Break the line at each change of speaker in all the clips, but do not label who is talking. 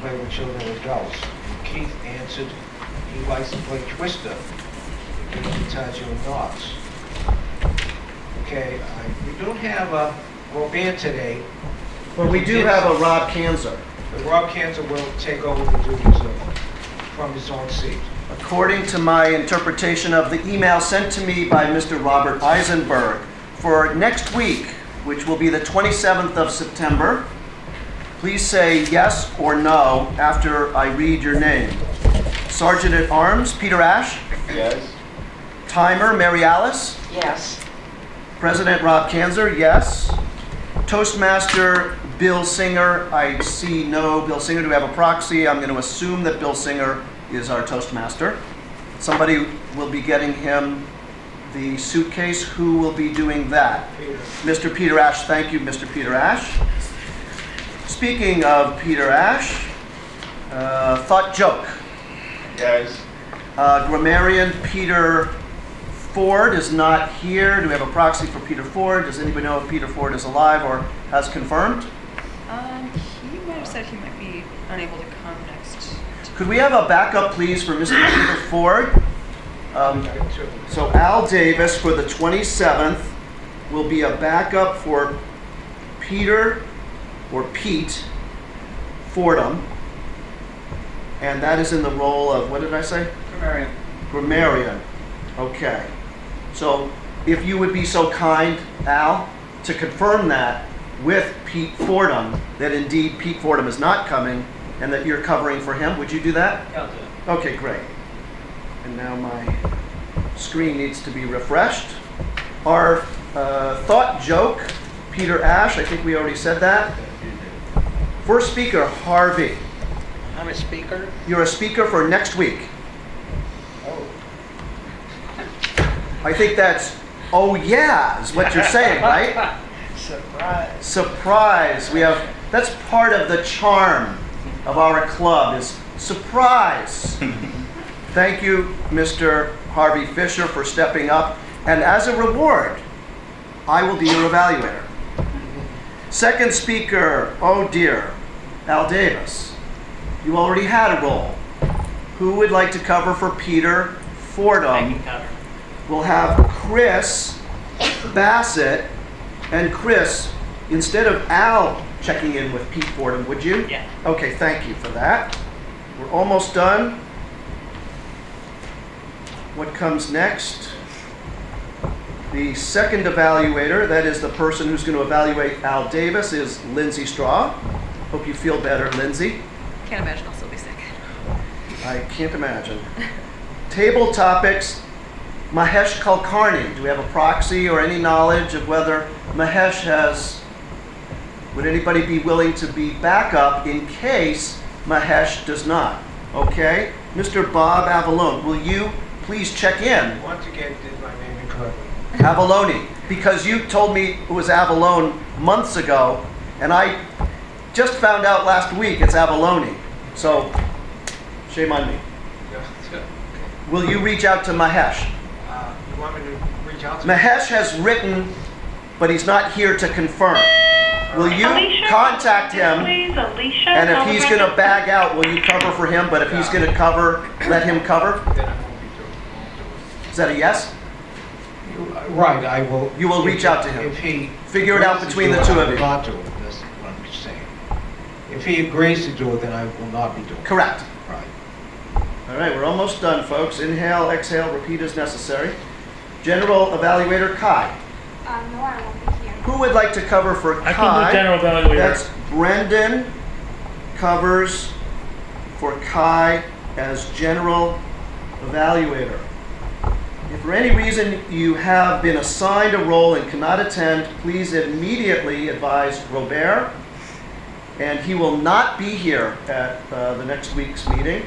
play with children and adults. And Keith answered he likes to play Twister. He tells you knots. Okay, we don't have a Robert today.
But we do have a Rob Kanzer.
But Rob Kanzer will take over the duties from his own seat.
According to my interpretation of the email sent to me by Mr. Robert Eisenberg, for next week, which will be the 27th of September, please say yes or no after I read your name. Sergeant at Arms, Peter Ash.
Yes.
Timer, Mary Alice.
Yes.
President Rob Kanzer, yes. Toastmaster Bill Singer, I see no Bill Singer. Do we have a proxy? I'm going to assume that Bill Singer is our Toastmaster. Somebody will be getting him the suitcase. Who will be doing that?
Peter.
Mr. Peter Ash. Thank you, Mr. Peter Ash. Speaking of Peter Ash, thought joke.
Yes.
Grammarian Peter Ford is not here. Do we have a proxy for Peter Ford? Does anybody know if Peter Ford is alive or has confirmed?
He might have said he might be unable to come next.
Could we have a backup, please, for Mr. Peter Ford? So Al Davis for the 27th will be a backup for Peter or Pete Fordham. And that is in the role of, what did I say?
Grammarian.
Grammarian. Okay. So if you would be so kind, Al, to confirm that with Pete Fordham, that indeed Pete Fordham is not coming and that you're covering for him. Would you do that?
I'll do it.
Okay, great. And now my screen needs to be refreshed. Our thought joke, Peter Ash, I think we already said that. First speaker, Harvey.
I'm a speaker.
You're a speaker for next week.
Oh,
I think that's, oh yeah, is what you're saying, right?
Surprise.
Surprise. That's part of the charm of our club is surprise. Thank you, Mr. Harvey Fisher, for stepping up. And as a reward, I will be your evaluator. Second speaker, oh dear, Al Davis. You already had a role. Who would like to cover for Peter Fordham? We'll have Chris Bassett. And Chris, instead of Al checking in with Pete Fordham, would you?
Yeah.
Okay, thank you for that. We're almost done. What comes next? The second evaluator, that is the person who's going to evaluate Al Davis, is Lindsay Straw. Hope you feel better, Lindsay.
Can't imagine I'll still be sick.
I can't imagine. Table topics, Mahesh Kulkarni. Do we have a proxy or any knowledge of whether Mahesh has, would anybody be willing to be backup in case Mahesh does not? Okay. Mr. Bob Avalone, will you please check in?
once again, did my name incorrectly.
Avalone, because you told me it was Avalone months ago, and I just found out last week it's Avalone. So, shame on me. Will you reach out to Mahesh?
You want me to reach out to
Mahesh has written, but he's not here to confirm. Will you
Alicia,
contact him?
please, Alicia.
And if he's going to bag out, will you cover for him? But if he's going to cover, let him cover?
Then I won't be doing.
Is that a yes?
Right, I will.
You will reach out to him.
If he
Figure it out
agrees to
between
do
the
it,
two
I
of
will
you.
Not do it. That's what I'm saying. If he agrees to do it, then I will not be doing it.
Correct.
Right.
All right, we're almost done, folks. Inhale, exhale, repeat as necessary. General Evaluator Kai.
No, I won't be here.
Who would like to cover for
I
Kai?
can do general evaluator.
That's Brendan covers for Kai as General Evaluator. If for any reason you have been assigned a role and cannot attend, please immediately advise Robert, and he will not be here at the next week's meeting.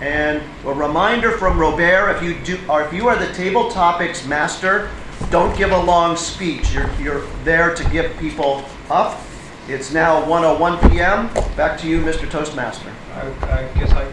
And a reminder from Robert, if you are the table topics master, don't give a long speech. You're there to give people up. It's now 1:01 p.m. Back to you, Mr. Toastmaster.
I guess I